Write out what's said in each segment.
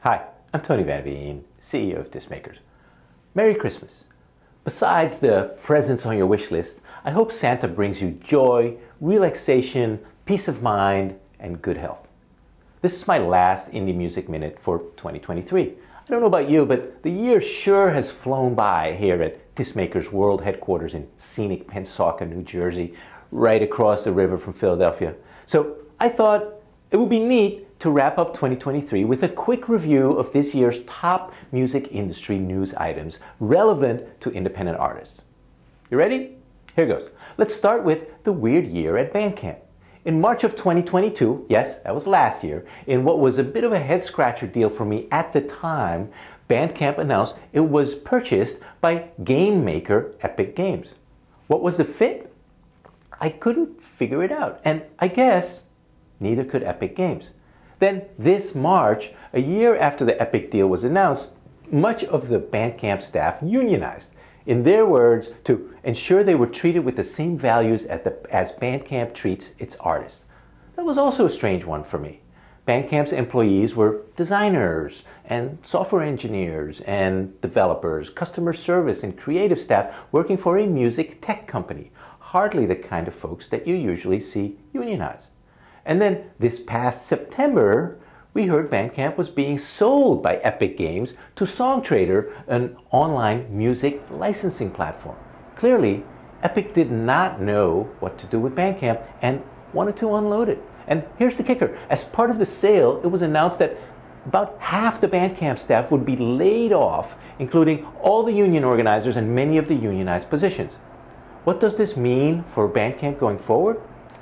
Hi, I'm Tony Van Veen, CEO of Discmakers. Merry Christmas. Besides the presents on your wish list, I hope Santa brings you joy, relaxation, peace of mind, and good health. This is my last Indie Music Minute for 2023. I don't know about you, but the year sure has flown by here at Discmakers World Headquarters in scenic Pensacola, New Jersey, right across the river from Philadelphia. So I thought it would be neat to wrap up 2023 with a quick review of this year's top music industry news items relevant to independent artists. You ready? Here goes. Let's start with the weird year at Bandcamp. In March of 2022, yes, that was last year, in what was a bit of a head-scratcher deal for me at the time, Bandcamp announced it was purchased by game maker Epic Games. What was the fit? I couldn't figure it out, and I guess neither could Epic Games. Then this March, a year after the Epic deal was announced, much of the Bandcamp staff unionized. In their words, to ensure they were treated with the same values as Bandcamp treats its artists. That was also a strange one for me. Bandcamp's employees were designers and software engineers and developers, customer service and creative staff working for a music tech company. Hardly the kind of folks that you usually see unionized. And then this past September, we heard Bandcamp was being sold by Epic Games to SongTrader, an online music licensing platform. Clearly, Epic did not know what to do with Bandcamp and wanted to unload it. And here's the kicker. As part of the sale, it was announced that about half the Bandcamp staff would be laid off, including all the union organizers and many of the unionized positions. What does this mean for Bandcamp going forward?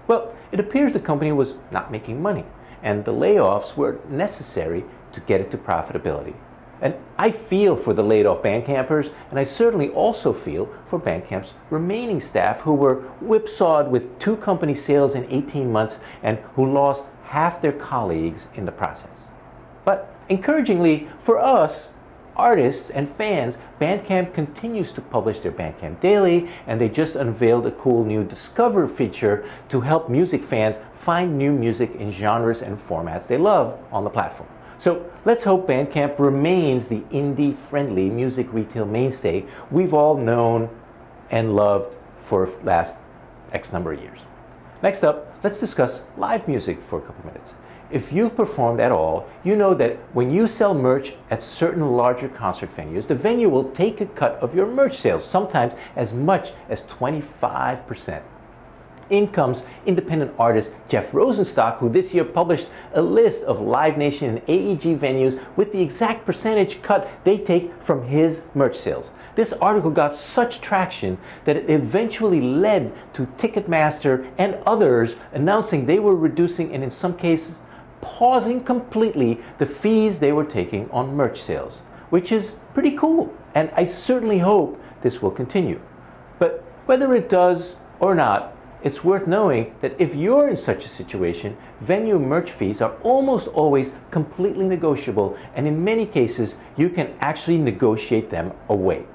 Well, it appears the company was not making money, and the layoffs were necessary to get it to profitability. And I feel for the laid off Bandcampers, and I certainly also feel for Bandcamp's remaining staff who were whipsawed with 2 company sales in 18 months and who lost half their colleagues in the process. But encouragingly for us, artists and fans, Bandcamp continues to publish their Bandcamp Daily, and they just unveiled a cool new Discover feature to help music fans find new music in genres and formats they love on the platform. So let's hope Bandcamp remains the indie-friendly music retail mainstay we've all known and loved for the last X number of years. Next up, let's discuss live music for a couple minutes. If you've performed at all, you know that when you sell merch at certain larger concert venues, the venue will take a cut of your merch sales, sometimes as much as 25%. In comes independent artist Jeff Rosenstock, who this year published a list of Live Nation and AEG venues with the exact percentage cut they take from his merch sales. This article got such traction that it eventually led to Ticketmaster and others announcing they were reducing and in some cases pausing completely the fees they were taking on merch sales, which is pretty cool, and I certainly hope this will continue. But whether it does or not, it's worth knowing that if you're in such a situation, venue merch fees are almost always completely negotiable, and in many cases, you can actually negotiate them away.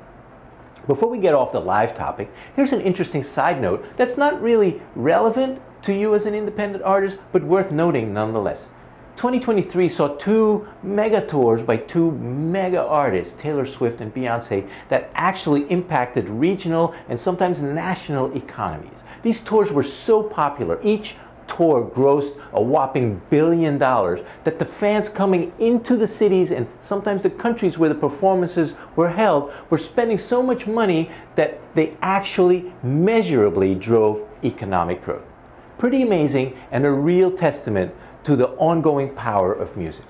Before we get off the live topic, here's an interesting side note that's not really relevant to you as an independent artist, but worth noting nonetheless. 2023 saw 2 mega tours by 2 mega artists, Taylor Swift and Beyonce, that actually impacted regional and sometimes national economies. These tours were so popular, each tour grossed a whopping $1 billion, that the fans coming into the cities and sometimes the countries where the performances were held were spending so much money that they actually measurably drove economic growth. Pretty amazing and a real testament to the ongoing power of music.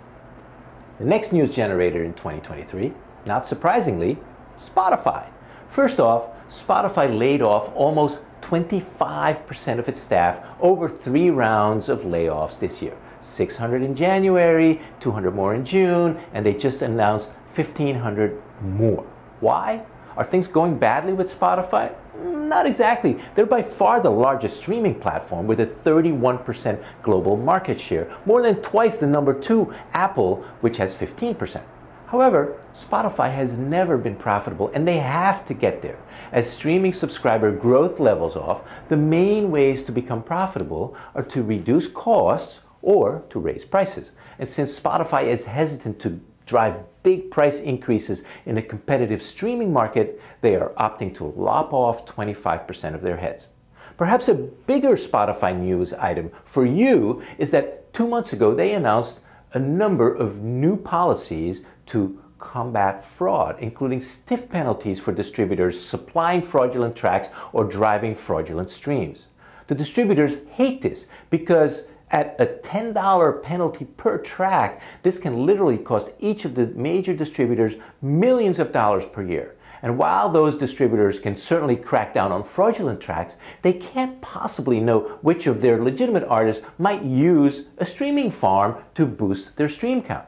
The next news generator in 2023, not surprisingly, Spotify. First off, Spotify laid off almost 25% of its staff over 3 rounds of layoffs this year. 600 in January, 200 more in June, and they just announced 1,500 more. Why? Are things going badly with Spotify? Not exactly. They're by far the largest streaming platform with a 31% global market share, more than twice the number 2, Apple, which has 15%. However, Spotify has never been profitable, and they have to get there. As streaming subscriber growth levels off, the main ways to become profitable are to reduce costs or to raise prices. And since Spotify is hesitant to drive big price increases in a competitive streaming market, they are opting to lop off 25% of their heads. Perhaps a bigger Spotify news item for you is that 2 months ago they announced a number of new policies to combat fraud, including stiff penalties for distributors supplying fraudulent tracks or driving fraudulent streams. The distributors hate this because at a $10 penalty per track, this can literally cost each of the major distributors millions of dollars per year. And while those distributors can certainly crack down on fraudulent tracks, they can't possibly know which of their legitimate artists might use a streaming farm to boost their stream count.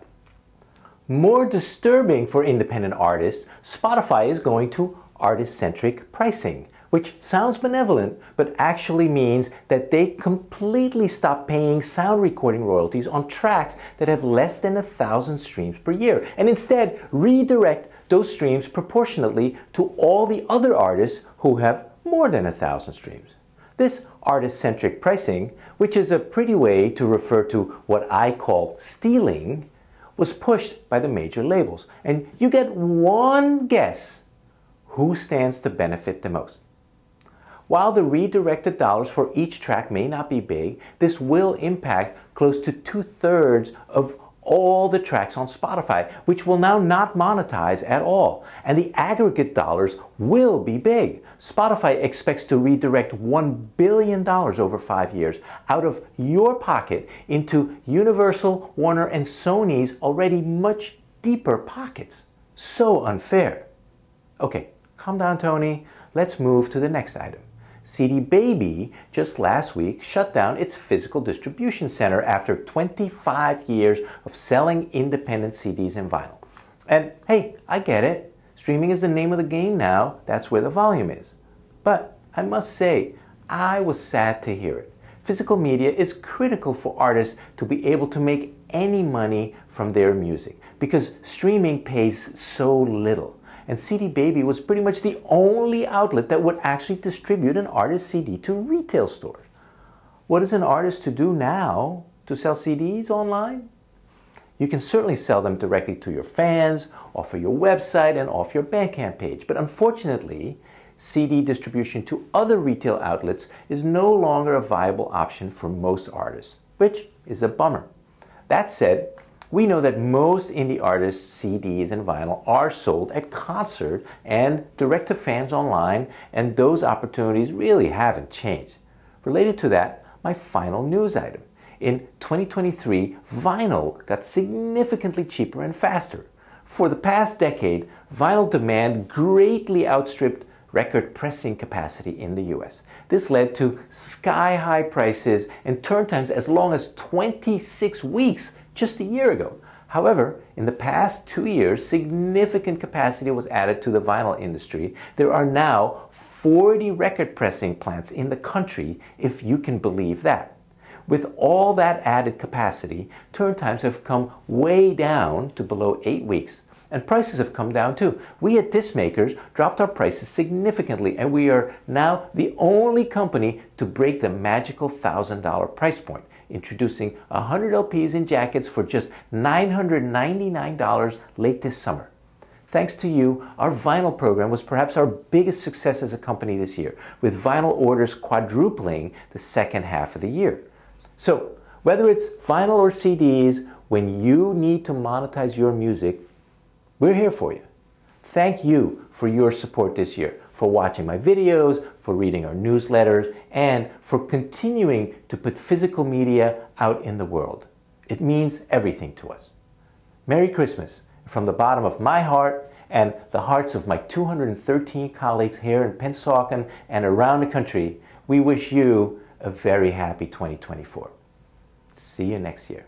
More disturbing for independent artists, Spotify is going to artist-centric pricing, which sounds benevolent, but actually means that they completely stop paying sound recording royalties on tracks that have less than 1,000 streams per year, and instead redirect those streams proportionately to all the other artists who have more than 1,000 streams. This artist-centric pricing, which is a pretty way to refer to what I call stealing, was pushed by the major labels. And you get one guess who stands to benefit the most. While the redirected dollars for each track may not be big, this will impact close to 2/3 of all the tracks on Spotify, which will now not monetize at all. And the aggregate dollars will be big. Spotify expects to redirect $1 billion over 5 years out of your pocket into Universal, Warner, and Sony's already much deeper pockets. So unfair. Okay, calm down, Tony. Let's move to the next item. CD Baby just last week shut down its physical distribution center after 25 years of selling independent CDs and vinyl. And hey, I get it. Streaming is the name of the game now. That's where the volume is. But I must say, I was sad to hear it. Physical media is critical for artists to be able to make any money from their music because streaming pays so little. And CD Baby was pretty much the only outlet that would actually distribute an artist's CD to retail stores. What is an artist to do now to sell CDs online? You can certainly sell them directly to your fans, off of your website, and off your Bandcamp page. But unfortunately, CD distribution to other retail outlets is no longer a viable option for most artists, which is a bummer. That said, we know that most indie artists' CDs and vinyl are sold at concert and direct to fans online, and those opportunities really haven't changed. Related to that, my final news item. In 2023, vinyl got significantly cheaper and faster. For the past decade, vinyl demand greatly outstripped record pressing capacity in the US. This led to sky-high prices and turn times as long as 26 weeks just a year ago. However, in the past 2 years, significant capacity was added to the vinyl industry. There are now 40 record pressing plants in the country, if you can believe that. With all that added capacity, turn times have come way down to below 8 weeks. And prices have come down too. We at Discmakers dropped our prices significantly, and we are now the only company to break the magical $1,000 price point, introducing 100 LPs and jackets for just $999 late this summer. Thanks to you, our vinyl program was perhaps our biggest success as a company this year, with vinyl orders quadrupling the second half of the year. So, whether it's vinyl or CDs, when you need to monetize your music, we're here for you. Thank you for your support this year, for watching my videos, for reading our newsletters, and for continuing to put physical media out in the world. It means everything to us. Merry Christmas from the bottom of my heart and the hearts of my 213 colleagues here in Pennsauken and around the country. We wish you a very happy 2024. See you next year.